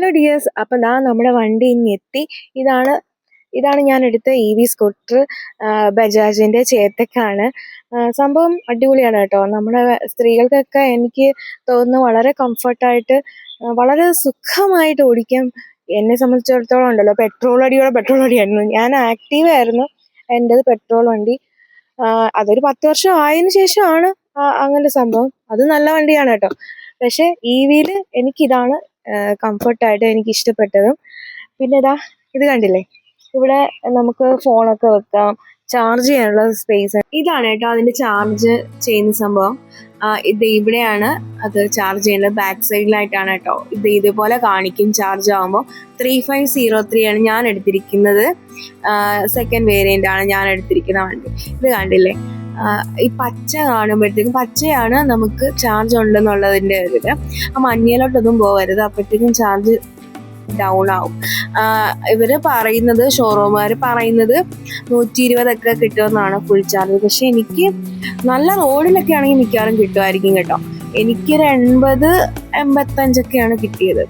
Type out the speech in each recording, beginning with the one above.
Hello dears, അപ്പം നമ്മുടെ വണ്ടി ഇങ്ങ് എത്തി. ഇതാണ് ഇതാണ് ഞാൻ എടുത്ത EV സ്കൂട്ടർ, ബജാജിൻ്റെ ചേതക്കാണ്. സംഭവം അടിപൊളിയാണ് കേട്ടോ. നമ്മുടെ സ്ത്രീകൾക്കൊക്കെ എനിക്ക് തോന്നുന്നു വളരെ കംഫർട്ടായിട്ട് വളരെ സുഖമായിട്ട് ഓടിക്കാം. എന്നെ സംബന്ധിച്ചിടത്തോളം ഉണ്ടല്ലോ, പെട്രോൾ അടിയായിരുന്നു. ഞാൻ ആക്റ്റീവായിരുന്നു, എൻ്റെത് പെട്രോൾ വണ്ടി. അതൊരു 10 വർഷം ആയതിനു ശേഷമാണ് അങ്ങനെ സംഭവം. അത് നല്ല വണ്ടിയാണ് കേട്ടോ. പക്ഷേ EVയിൽ എനിക്കിതാണ് കംഫർട്ടായിട്ട് എനിക്ക് ഇഷ്ടപ്പെട്ടതും. പിന്നെ ഇത് കണ്ടില്ലേ, ഇവിടെ നമുക്ക് ഫോണൊക്കെ വെക്കാം, ചാർജ് ചെയ്യാനുള്ള സ്പേസ്. ഇതാണ് കേട്ടോ അതിൻ്റെ ചാർജ് ചെയ്യുന്ന സംഭവം. ഇത് ഇവിടെയാണ് അത് ചാർജ് ചെയ്യുന്നത്, ബാക്ക് സൈഡിലായിട്ടാണ് കേട്ടോ. ഇതുപോലെ കാണിക്കും ചാർജ് ആകുമ്പോൾ. 3503 ആണ് ഞാൻ എടുത്തിരിക്കുന്നത്. സെക്കൻഡ് വേരിയൻ്റ് ആണ് ഞാൻ എടുത്തിരിക്കുന്ന വണ്ടി. ഇത് കണ്ടില്ലേ, ഈ പച്ച കാണുമ്പോഴത്തേക്കും പച്ചയാണ് നമുക്ക് ചാർജ് ഉണ്ടെന്നുള്ളതിൻ്റെ ഇത്. ആ മഞ്ഞയിലോട്ടൊന്നും പോകരുത്, അപ്പോഴത്തേക്കും ചാർജ് ഡൗൺ ആവും. ഇവര് പറയുന്നത്, ഷോറൂമുകാർ പറയുന്നത് 120 കിട്ടുമെന്നാണ് ഫുൾ ചാർജ്. പക്ഷെ എനിക്ക് നല്ല റോഡിലൊക്കെ ആണെങ്കിൽ മിക്കവാറും കിട്ടുമായിരിക്കും കേട്ടോ. എനിക്കൊരു 80-85 കിട്ടിയത്.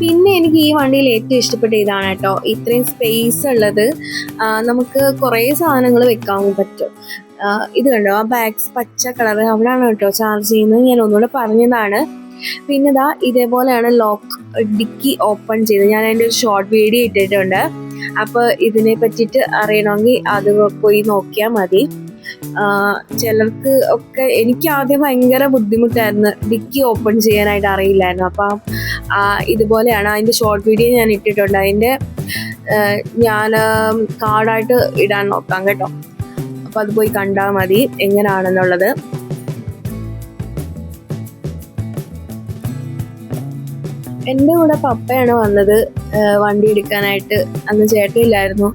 പിന്നെ എനിക്ക് ഈ വണ്ടിയിൽ ഏറ്റവും ഇഷ്ടപ്പെട്ട ഇതാണ് കേട്ടോ, ഇത്രയും സ്പേസ് ഉള്ളത്. നമുക്ക് കുറേ സാധനങ്ങൾ വെക്കാൻ പറ്റും. ഇത് കണ്ടോ, ആ ബാഗ്സ് പച്ച കളർ, അവിടെയാണ് കേട്ടോ ചാർജ് ചെയ്യുന്നത്. ഞാൻ ഒന്നുകൂടെ പറഞ്ഞതാണ്. പിന്നെ ഇതേപോലെയാണ് ഡിക്കി ഓപ്പൺ ചെയ്ത്. ഞാൻ അതിൻ്റെ ഒരു ഷോർട്ട് വീഡിയോ ഇട്ടിട്ടുണ്ട്. അപ്പോൾ ഇതിനെ പറ്റിയിട്ട് അറിയണമെങ്കിൽ അത് പോയി നോക്കിയാൽ മതി. ചിലർക്ക് ഒക്കെ, എനിക്ക് ആദ്യം ഭയങ്കര ബുദ്ധിമുട്ടായിരുന്നു, ഡിക്കി ഓപ്പൺ ചെയ്യാനായിട്ട് അറിയില്ലായിരുന്നു. അപ്പം ഇതുപോലെയാണ്. അതിൻ്റെ ഷോർട്ട് വീഡിയോ ഞാൻ ഇട്ടിട്ടുണ്ട്. അതിൻ്റെ ഞാൻ കാർഡായിട്ട് ഇടാൻ നോക്കാം കേട്ടോ. അപ്പോൾ അത് പോയി കണ്ടാൽ മതി എങ്ങനെയാണെന്നുള്ളത്. എൻ്റെ കൂടെ പപ്പയാണ് വന്നത് വണ്ടി എടുക്കാനായിട്ട്. അന്ന് ചേട്ടയില്ലായിരുന്നു.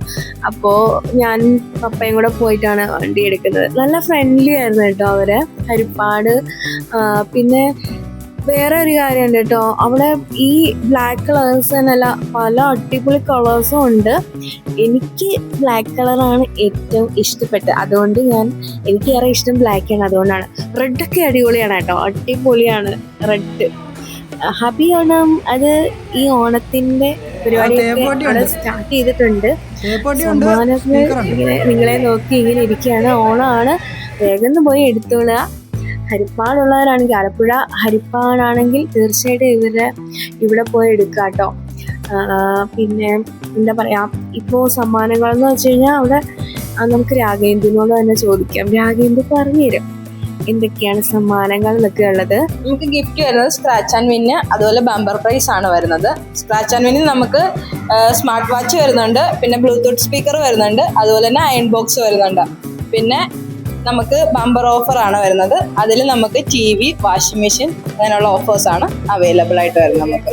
അപ്പോൾ ഞാൻ പപ്പയും കൂടെ പോയിട്ടാണ് വണ്ടി എടുക്കുന്നത്. നല്ല ഫ്രണ്ട്ലി ആയിരുന്നു കേട്ടോ അവരെ, ഹരിപ്പാട്. പിന്നെ വേറെ ഒരു കാര്യമുണ്ട് കേട്ടോ, അവിടെ ഈ ബ്ലാക്ക് കളേഴ്സ് തന്നെയല്ല, പല അടിപൊളി കളേഴ്സും ഉണ്ട്. എനിക്ക് ബ്ലാക്ക് കളറാണ് ഏറ്റവും ഇഷ്ടപ്പെട്ടത്. അതുകൊണ്ട് എനിക്കേറെ ഇഷ്ടം ബ്ലാക്കാണ്. അതുകൊണ്ടാണ്. റെഡൊക്കെ അടിപൊളിയാണ് കേട്ടോ, അടിപൊളിയാണ് റെഡ്. ഹാപ്പി ഓണം. അത് ഈ ഓണത്തിന്റെ പരിപാടിയൊക്കെ സ്റ്റാർട്ട് ചെയ്തിട്ടുണ്ട്. സമ്മാനങ്ങൾ നിങ്ങളെ നോക്കി ഇങ്ങനെ ഇരിക്കുകയാണ്. ഓണമാണ്, വേഗം പോയി എടുത്തോളുക. ഹരിപ്പാടുള്ളവരാണെങ്കിൽ, ആലപ്പുഴ ഹരിപ്പാടാണെങ്കിൽ തീർച്ചയായിട്ടും ഇവിടെ പോയി എടുക്കുക കേട്ടോ. പിന്നെ എന്താ പറയുക, ഇപ്പോൾ സമ്മാനങ്ങളെന്ന് വെച്ച് കഴിഞ്ഞാൽ അവിടെ നമുക്ക് രാഘേന്ദ്രനോട് തന്നെ ചോദിക്കാം. രാഘേന്ദ്രൻ പറഞ്ഞുതരും എന്തൊക്കെയാണ് സമ്മാനങ്ങൾ എന്നൊക്കെ ഉള്ളത്. നമുക്ക് ഗിഫ്റ്റ് വരുന്നത് സ്ക്രാച്ച് ആൻഡ് വിന്ന്, അതുപോലെ ബമ്പർ പ്രൈസ് ആണ് വരുന്നത്. സ്ക്രാച്ച് ആൻഡ് വിന്നിൽ നമുക്ക് സ്മാർട്ട് വാച്ച് വരുന്നുണ്ട്, പിന്നെ ബ്ലൂടൂത്ത് സ്പീക്കർ വരുന്നുണ്ട്, അതുപോലെ തന്നെ അയൺ ബോക്സ് വരുന്നുണ്ട്. പിന്നെ നമുക്ക് ബമ്പർ ഓഫർ ആണ് വരുന്നത്. അതിൽ നമുക്ക് TV, വാഷിംഗ് മെഷീൻ അങ്ങനെയുള്ള ഓഫേഴ്സാണ് അവൈലബിൾ ആയിട്ട് വരുന്നത് നമുക്ക്.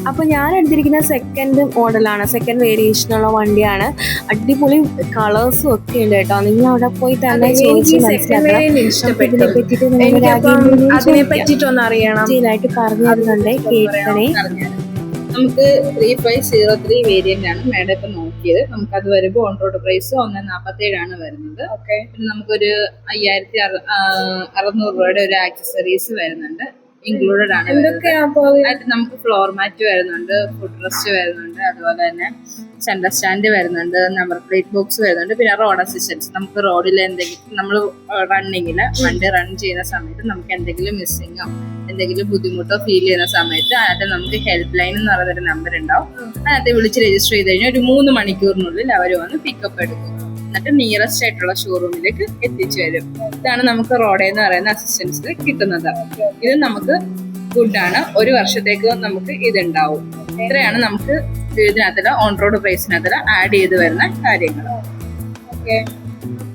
അപ്പോൾ ഞാൻ എടുത്തിരിക്കുന്ന സെക്കൻഡ് മോഡലാണ്, സെക്കൻഡ് വേരിയേഷനുള്ള വണ്ടിയാണ്. അടിപൊളി കളേഴ്സും ഒക്കെ ഉണ്ട് കേട്ടോ. നിങ്ങൾ അവിടെ പോയി തന്നെ അതിനെ പറ്റിയിട്ടൊന്ന് അറിയണം, ഡീറ്റെയിലായിട്ട് പറഞ്ഞു തരുന്നുണ്ട്, കേൾക്കണേ. നമുക്ക് 3503 വേരിയന്റ് ആണ് മേഡം ഇപ്പൊ നോക്കിയത്. നമുക്ക് അത് വരുമ്പോൾ ഓൺ റോഡ് പ്രൈസ് 147 വരുന്നത്. പിന്നെ നമുക്കൊരു 5600 രൂപയുടെ ഒരു ആക്സസറീസ് വരുന്നുണ്ട്, ഇൻക്ലൂഡഡ് ആണ്. നമുക്ക് ഫ്ലോർ മാറ്റ് വരുന്നുണ്ട്, ഫുഡ് റെസ്റ്റ് വരുന്നുണ്ട്, അതുപോലെ തന്നെ സെന്റർ സ്റ്റാൻഡ് വരുന്നുണ്ട്, നമ്പർ പ്ലേറ്റ് ബോക്സ് വരുന്നുണ്ട്, പിന്നെ റോഡ് അസിസ്റ്റൻസ്. നമുക്ക് റോഡിൽ എന്തെങ്കിലും നമ്മൾ റണ്ണിങ്ങിൽ വണ്ടി റൺ ചെയ്യുന്ന സമയത്ത് നമുക്ക് എന്തെങ്കിലും മിസ്സിങ്ങോ എന്തെങ്കിലും ബുദ്ധിമുട്ടോ ഫീൽ ചെയ്യുന്ന സമയത്ത് അതിനകത്ത് നമുക്ക് ഹെൽപ്പ് ലൈൻ എന്ന് പറയുന്നൊരു നമ്പർ ഉണ്ടാവും. അതിനകത്ത് വിളിച്ച് രജിസ്റ്റർ ചെയ്ത് കഴിഞ്ഞാൽ ഒരു 3 മണിക്കൂറിനുള്ളിൽ അവർ വന്ന് പിക്കപ്പ് എടുക്കും. എന്നിട്ട് നിയറസ്റ്റ് ആയിട്ടുള്ള ഷോറൂമിലേക്ക് എത്തിച്ചു തരും. ഇതാണ് നമുക്ക് റോഡ് എന്ന് പറയുന്ന അസിസ്റ്റൻസിൽ കിട്ടുന്നത്. ഇത് നമുക്ക് ഗുഡാണ്, 1 വർഷത്തേക്ക് നമുക്ക് ഇതുണ്ടാവും. ഇത്രയാണ് നമുക്ക് ഇതിനകത്തുള്ള ഓൺ റോഡ് പ്രൈസിനകത്തുള്ള ആഡ് ചെയ്ത് വരുന്ന കാര്യങ്ങൾ.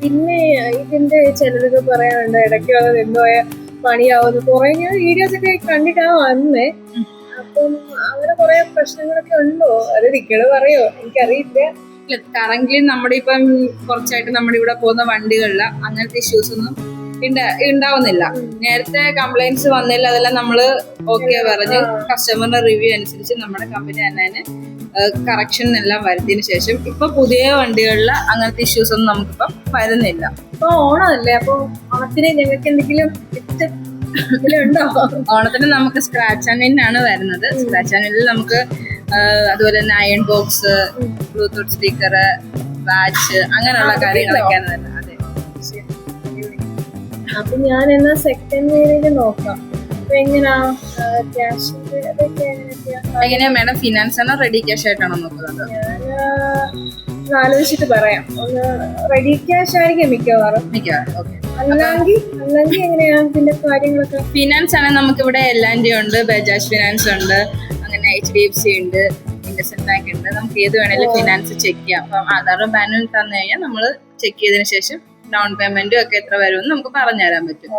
പിന്നെ ഇതിന്റെ ചിലരൊക്കെ പറയാനുണ്ട് ഇടയ്ക്ക് എന്തോ പണിയാവുന്നു. കുറെ ഞാൻ വീഡിയോസ് ഒക്കെ കണ്ടിട്ടാണ് വന്നേ. അപ്പം അങ്ങനെ കുറെ പ്രശ്നങ്ങളൊക്കെ ഉണ്ടോ? അത് നിങ്ങള് പറയോ? എനിക്കറിയില്ല. കറന്റ് നമ്മുടെ ഇപ്പം കുറച്ചായിട്ട് നമ്മുടെ ഇവിടെ പോകുന്ന വണ്ടികളിൽ അങ്ങനത്തെ ഇഷ്യൂസ് ഒന്നും ഉണ്ടാവുന്നില്ല. നേരത്തെ കംപ്ലൈന്റ്സ് വന്നില്ല, അതെല്ലാം നമ്മള് ഓക്കെ പറഞ്ഞ് കസ്റ്റമറിന്റെ റിവ്യൂ അനുസരിച്ച് നമ്മുടെ കമ്പനി തന്നെ കറക്ഷൻ എല്ലാം വരുത്തിയതിനു ശേഷം ഇപ്പൊ പുതിയ വണ്ടികളിൽ അങ്ങനത്തെ ഇഷ്യൂസ് ഒന്നും നമുക്കിപ്പം വരുന്നില്ല. ഇപ്പൊ ഓണമല്ലേ, അപ്പൊ ഓണത്തിന് ഞങ്ങൾക്ക് എന്തെങ്കിലും ഉണ്ടോ? ഓണത്തിന് നമുക്ക് സ്ക്രാച്ച് ആൻഡ് വിൻ ആണ് വരുന്നത്. സ്ക്രാച്ച് ആൻഡ് വിന്നിൽ നമുക്ക് അതുപോലെ തന്നെ iron box, Bluetooth speaker, watch, അങ്ങനെയുള്ള കാര്യങ്ങളൊക്കെയാണ് വരുന്നത്. അതെ, അപ്പൊ ഞാൻ എന്നാ സെക്കൻഡ് വീലില് നോക്കാം. അപ്പൊ എങ്ങനെയാ ക്യാഷിന്റെ അതൊക്കെ എങ്ങനെയാ മാഡം? ഫിനാൻസ് ആണോ റെഡി ക്യാഷ് ആയിട്ടാണോ നോക്കുന്നത്? ഞാൻ ആലോചിച്ചിട്ട് പറയാം. ഒന്ന് റെഡി ക്യാഷ് ആയിരിക്കും മിക്കവാറും. ഓക്കെ. അല്ലെങ്കിൽ എങ്ങനെയാ ഇതിന്റെ കാര്യങ്ങളൊക്കെ? ഫിനാൻസ് ആണെങ്കിൽ നമുക്കിവിടെ L&T ഉണ്ട്, ബജാജ് ഫിനാൻസ് ഉണ്ട്, അങ്ങനെ HDFC ഉണ്ട്, ഇൻഡസ്ഇൻഡ് ബാങ്ക് ഉണ്ട്. നമുക്ക് ഏത് വേണേലും ഫിനാൻസ് ചെക്ക് ചെയ്യാം. അപ്പം ആധാറും പാനും തന്നു കഴിഞ്ഞാൽ നമ്മൾ ചെക്ക് ചെയ്തതിനു ശേഷം ഡൗൺ പേയ്മെന്റും ഒക്കെ എത്ര വരുമെന്ന് നമുക്ക് പറഞ്ഞുതരാൻ പറ്റും.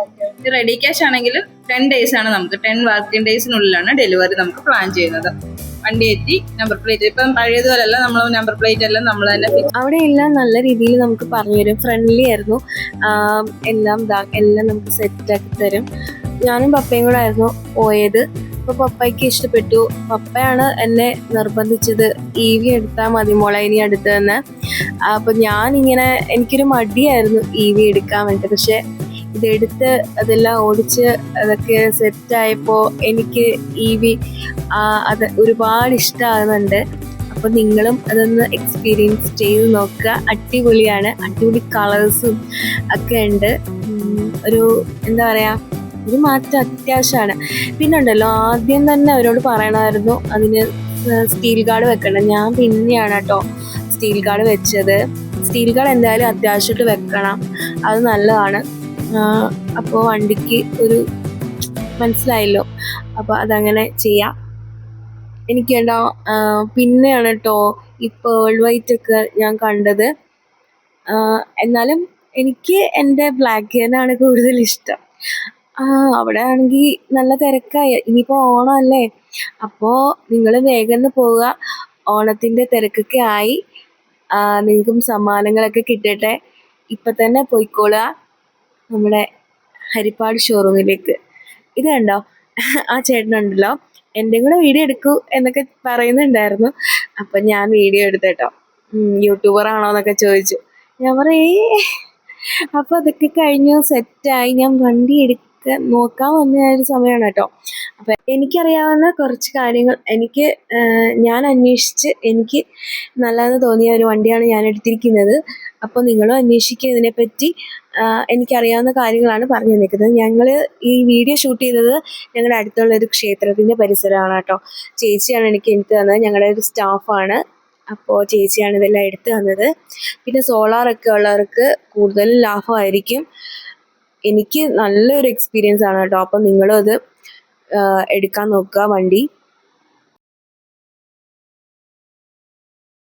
റെഡി ക്യാഷ് ആണെങ്കിൽ 10 days ആണ്, നമുക്ക് 10 വർക്കിംഗ് ഡേയ്സിനുള്ളിലാണ് ഡെലിവറി നമുക്ക് പ്ലാൻ ചെയ്യുന്നത്. വണ്ടി എത്തി നമ്പർ പ്ലേറ്റ് ഇപ്പം പഴയതുപോലെയല്ല, നമ്മൾ നമ്പർ പ്ലേറ്റ് എല്ലാം നമ്മൾ തന്നെ അവിടെ എല്ലാം നല്ല രീതിയിൽ നമുക്ക് പറഞ്ഞു തരും. ഫ്രണ്ട്ലി ആയിരുന്നു, എല്ലാം നമുക്ക് സെറ്റ് ആക്കി തരും. ഞാനും പപ്പയും കൂടെ ആയിരുന്നു പോയത്. അപ്പൊ പപ്പയ്ക്ക് ഇഷ്ടപ്പെട്ടു. പപ്പയാണ് എന്നെ നിർബന്ധിച്ചത്, EV എടുത്താൽ മതി മോളെ ഇനി അടുത്ത് തന്നെ. അപ്പൊ ഞാനിങ്ങനെ എനിക്കൊരു മടിയായിരുന്നു EV എടുക്കാൻ വേണ്ടിട്ട്. പക്ഷെ ഇതെടുത്ത് അതെല്ലാം ഓടിച്ച് അതൊക്കെ സെറ്റായപ്പോൾ എനിക്ക് EV അത് ഒരുപാട് ഇഷ്ടമാകുന്നുണ്ട്. അപ്പോൾ നിങ്ങളും അതൊന്ന് എക്സ്പീരിയൻസ് ചെയ്ത് നോക്കുക. അടിപൊളിയാണ്, അടിപൊളി കളേഴ്സും ഒക്കെ ഉണ്ട്. ഒരു എന്താ പറയുക, ഒരു മാറ്റം അത്യാവശ്യമാണ്. പിന്നെ ഉണ്ടല്ലോ, ആദ്യം തന്നെ അവരോട് പറയണമായിരുന്നു അതിന് സ്റ്റീൽ ഗാർഡ് വെക്കണം. ഞാൻ പിന്നെയാണ് കേട്ടോ സ്റ്റീൽ ഗാർഡ് വെച്ചത്. സ്റ്റീൽ ഗാർഡ് എന്തായാലും അത്യാവശ്യമായിട്ട് വെക്കണം, അത് നല്ലതാണ്. അപ്പോൾ വണ്ടിക്ക് ഒരു മനസ്സിലായല്ലോ, അപ്പോൾ അതങ്ങനെ ചെയ്യാം. എനിക്ക് കേട്ടോ പിന്നെയാണ് കേട്ടോ ഈ പേൾ വൈറ്റ് ഒക്കെ ഞാൻ കണ്ടത്. എന്നാലും എനിക്ക് എൻ്റെ ബ്ലാക്ക് ആണ് കൂടുതൽ ഇഷ്ടം. അവിടെ ആണെങ്കിൽ നല്ല തിരക്കായി. ഇനിയിപ്പോൾ ഓണമല്ലേ, അപ്പോൾ നിങ്ങൾ വേഗം പോവുക. ഓണത്തിൻ്റെ തിരക്കൊക്കെ ആയി. നിങ്ങൾക്കും സമ്മാനങ്ങളൊക്കെ കിട്ടട്ടെ. ഇപ്പം തന്നെ പോയിക്കോളുക നമ്മുടെ ഹരിപ്പാട് ഷോറൂമിലേക്ക്. ഇത് കണ്ടോ, ആ ചേട്ടനുണ്ടല്ലോ എൻ്റെ കൂടെ വീഡിയോ എടുക്കൂ എന്നൊക്കെ പറയുന്നുണ്ടായിരുന്നു. അപ്പം ഞാൻ വീഡിയോ എടുത്തേട്ടോ. യൂട്യൂബർ ആണോ എന്നൊക്കെ ചോദിച്ചു. ഞാൻ പറയേ. അപ്പോൾ അതൊക്കെ കഴിഞ്ഞു, സെറ്റായി. ഞാൻ വണ്ടി നോക്കാൻ വന്ന ഒരു സമയമാണ് കേട്ടോ. അപ്പം എനിക്കറിയാവുന്ന കുറച്ച് കാര്യങ്ങൾ ഞാൻ അന്വേഷിച്ച് എനിക്ക് നല്ലതെന്ന് തോന്നിയ ഒരു വണ്ടിയാണ് ഞാൻ എടുത്തിരിക്കുന്നത്. അപ്പോൾ നിങ്ങളും അന്വേഷിക്കുക ഇതിനെപ്പറ്റി. എനിക്കറിയാവുന്ന കാര്യങ്ങളാണ് പറഞ്ഞു തന്നിരിക്കുന്നത്. ഞങ്ങൾ ഈ വീഡിയോ ഷൂട്ട് ചെയ്തത് ഞങ്ങളുടെ അടുത്തുള്ളൊരു ക്ഷേത്രത്തിൻ്റെ പരിസരമാണ് കേട്ടോ. ചേച്ചിയാണ് എനിക്ക് തന്നത്, ഞങ്ങളുടെ ഒരു സ്റ്റാഫാണ്. അപ്പോൾ ചേച്ചിയാണ് ഇതെല്ലാം എടുത്തു തന്നത്. പിന്നെ സോളാറൊക്കെ ഉള്ളവർക്ക് കൂടുതലും ലാഭമായിരിക്കും. എനിക്ക് നല്ലൊരു എക്സ്പീരിയൻസ് ആണ് കേട്ടോ. അപ്പം നിങ്ങളും അത് എടുക്കാൻ നോക്കുക വണ്ടി.